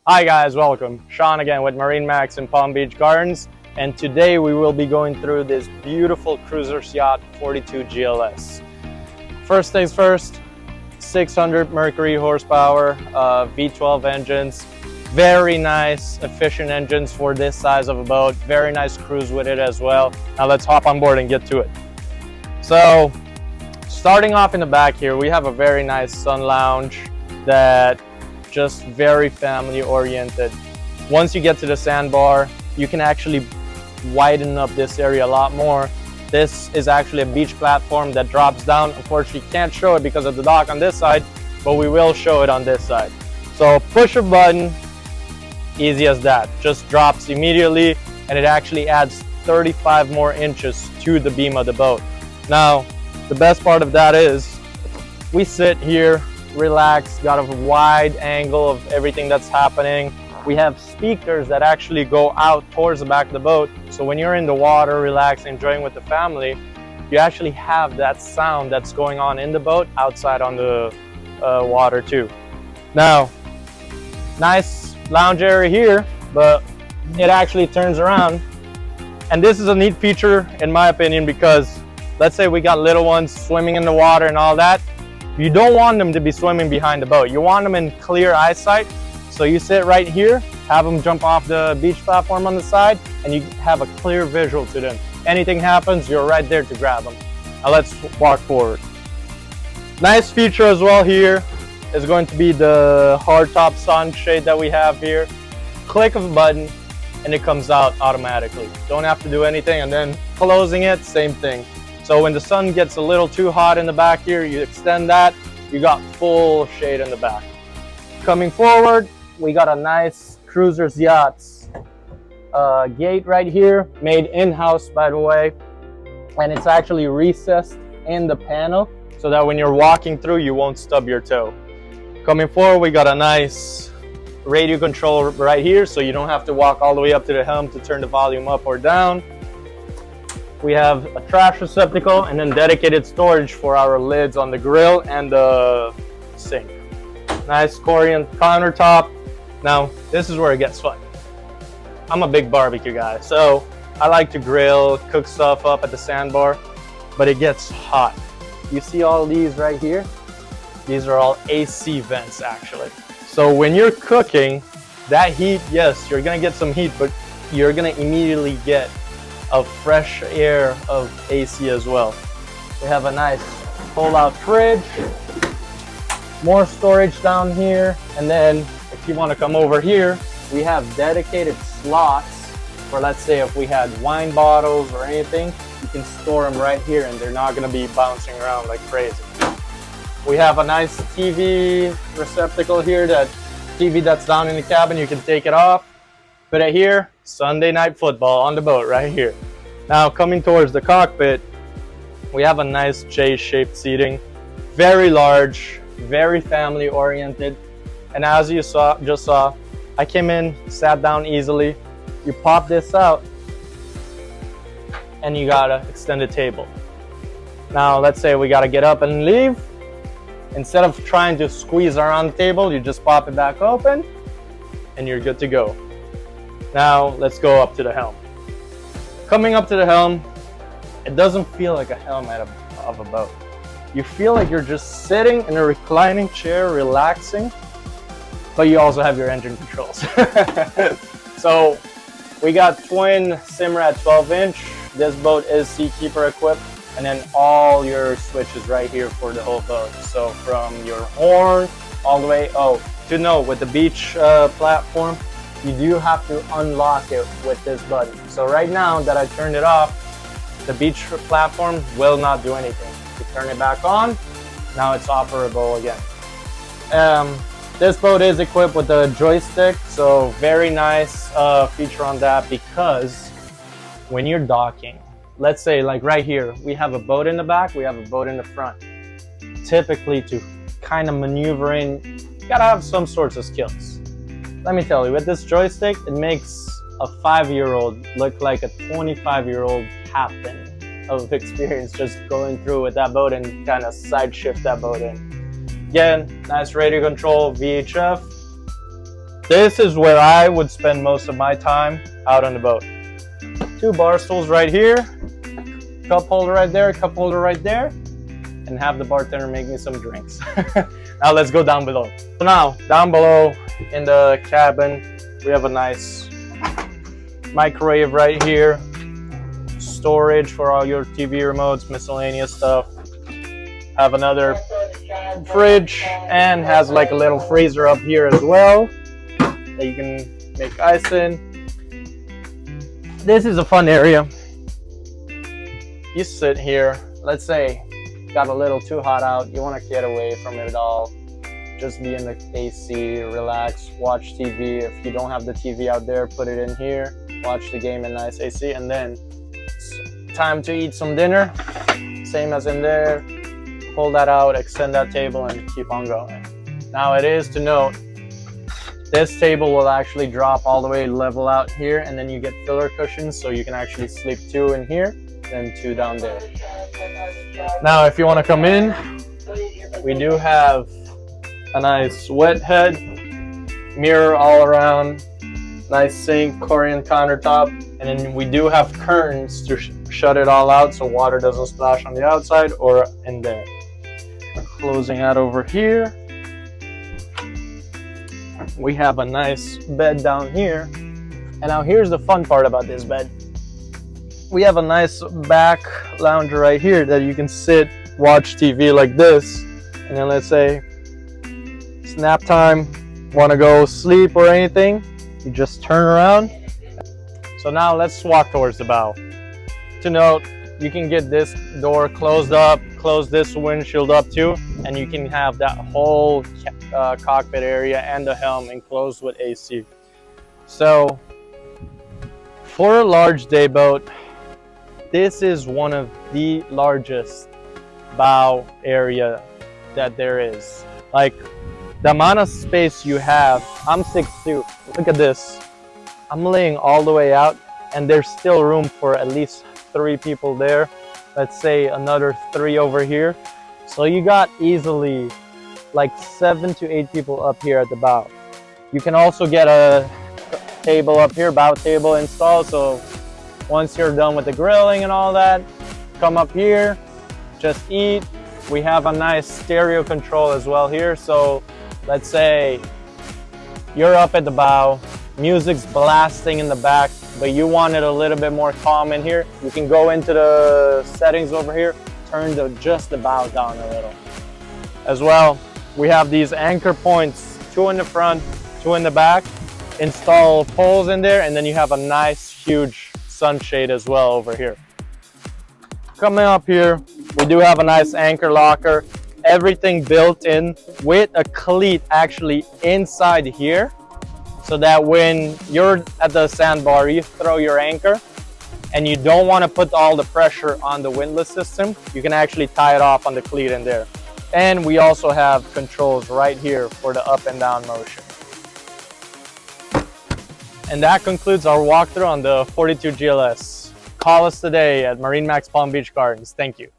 Hi guys, welcome. Sean again with MarineMax in Palm Beach Gardens, and today we will be going through this beautiful cruiser's yacht 42 GLS. First things first, 600 Mercury horsepower, V12 engines, very nice efficient engines for this size of a boat, very nice cruise with it as well. Now let's hop on board and get to it. So starting off in the back here, we have a very nice sun lounge that just very family oriented. Once you get to the sandbar, you can actually widen up this area a lot more. This is actually a beach platform that drops down. Unfortunately, you can't show it because of the dock on this side, but we will show it on this side. So push a button, easy as that. Just drops immediately, and it actually adds 35 more inches to the beam of the boat. Now, the best part of that is we sit here, relax, got a wide angle of everything that's happening. We have speakers that actually go out towards the back of the boat, so when you're in the water, relaxing, enjoying with the family, you actually have that sound that's going on in the boat outside on the water too. Now, nice lounge area here, but it actually turns around, and this is a neat feature in my opinion, because let's say we got little ones swimming in the water and all that. You don't want them to be swimming behind the boat. You want them in clear eyesight. So you sit right here, have them jump off the beach platform on the side, and you have a clear visual to them. Anything happens, you're right there to grab them. Now let's walk forward. Nice feature as well here is going to be the hardtop sunshade that we have here. Click of a button and it comes out automatically. Don't have to do anything, and then closing it, same thing. So when the sun gets a little too hot in the back here, you extend that, you got full shade in the back. Coming forward, we got a nice cruiser's yachts gate right here, made in-house by the way, and it's actually recessed in the panel so that when you're walking through, you won't stub your toe. Coming forward, we got a nice radio control right here, so you don't have to walk all the way up to the helm to turn the volume up or down. We have a trash receptacle and then dedicated storage for our lids on the grill and the sink. Nice Korean countertop. Now, this is where it gets fun. I'm a big barbecue guy, so I like to grill, cook stuff up at the sandbar, but it gets hot. You see all these right here? These are all AC vents actually. So when you're cooking, that heat, yes, you're gonna get some heat, but you're gonna immediately get of fresh air of AC as well. We have a nice pull-out fridge, more storage down here, and then if you want to come over here, we have dedicated slots for, let's say if we had wine bottles or anything, you can store them right here and they're not going to be bouncing around like crazy. We have a nice TV receptacle here, that TV that's down in the cabin, you can take it off, put it here, Sunday night football on the boat right here. Now coming towards the cockpit, we have a nice J-shaped seating, very large, very family oriented, and as you just saw, I came in, sat down easily. You pop this out and you got an extended table. Now let's say we got to get up and leave. Instead of trying to squeeze around the table, you just pop it back open and you're good to go. Now let's go up to the helm. Coming up to the helm, it doesn't feel like a helm of a boat. You feel like you're just sitting in a reclining chair, relaxing, but you also have your engine controls. So we got twin Simrad 12-inch. This boat is SeaKeeper equipped, and then all your switches right here for the whole boat. So from your horn all the way, to know with the beach platform, you do have to unlock it with this button. So right now that I turned it off, the beach platform will not do anything. You turn it back on, now it's operable again. This boat is equipped with a joystick, so very nice feature on that, because when you're docking, let's say like right here, we have a boat in the back, we have a boat in the front. Typically to kind of maneuver in, you gotta have some sorts of skills. Let me tell you, with this joystick, it makes a 5-year-old look like a 25-year-old captain of experience just going through with that boat and kind of side shift that boat in. Again, nice radio control, VHF. This is where I would spend most of my time out on the boat. 2 bar stools right here, cup holder right there, cup holder right there, and have the bartender make me some drinks. Now let's go down below. So now, down below in the cabin, we have a nice microwave right here, storage for all your TV remotes, miscellaneous stuff. Have another fridge and has like a little freezer up here as well that you can make ice in. This is a fun area. You sit here, let's say got a little too hot out, you want to get away from it all, just be in the AC, relax, watch TV. If you don't have the TV out there, put it in here, watch the game in nice AC, and then it's time to eat some dinner, same as in there. Pull that out, extend that table, and keep on going. Now it is to note, this table will actually drop all the way level out here, and then you get filler cushions, so you can actually sleep 2 in here, then 2 down there. Now if you want to come in, we do have a nice wet head, mirror all around, nice sink, Korean countertop, and then we do have curtains to shut it all out so water doesn't splash on the outside or in there. Closing out over here, we have a nice bed down here. And now here's the fun part about this bed. We have a nice back lounger right here that you can sit, watch TV like this, and then let's say it's nap time, want to go sleep or anything, you just turn around. So now let's walk towards the bow. To note, you can get this door closed up, close this windshield up too, and you can have that whole cockpit area and the helm enclosed with AC. So for a large day boat, this is one of the largest bow area that there is. Like the amount of space you have, I'm 6'2", look at this. I'm laying all the way out and there's still room for at least 3 people there. Let's say another 3 over here. So you got easily like 7 to 8 people up here at the bow. You can also get a table up here, bow table installed. So once you're done with the grilling and all that, come up here, just eat. We have a nice stereo control as well here. So let's say you're up at the bow, music's blasting in the back, but you want it a little bit more calm in here. You can go into the settings over here, turn just the bow down a little. As well, we have these anchor points, 2 in the front, 2 in the back. Install poles in there, and then you have a nice huge sunshade as well over here. Coming up here, we do have a nice anchor locker. Everything built in with a cleat actually inside here, so that when you're at the sandbar, you throw your anchor and you don't want to put all the pressure on the windlass system, you can actually tie it off on the cleat in there. And we also have controls right here for the up and down motion. And that concludes our walkthrough on the 42 GLS. Call us today at MarineMax Palm Beach Gardens. Thank you.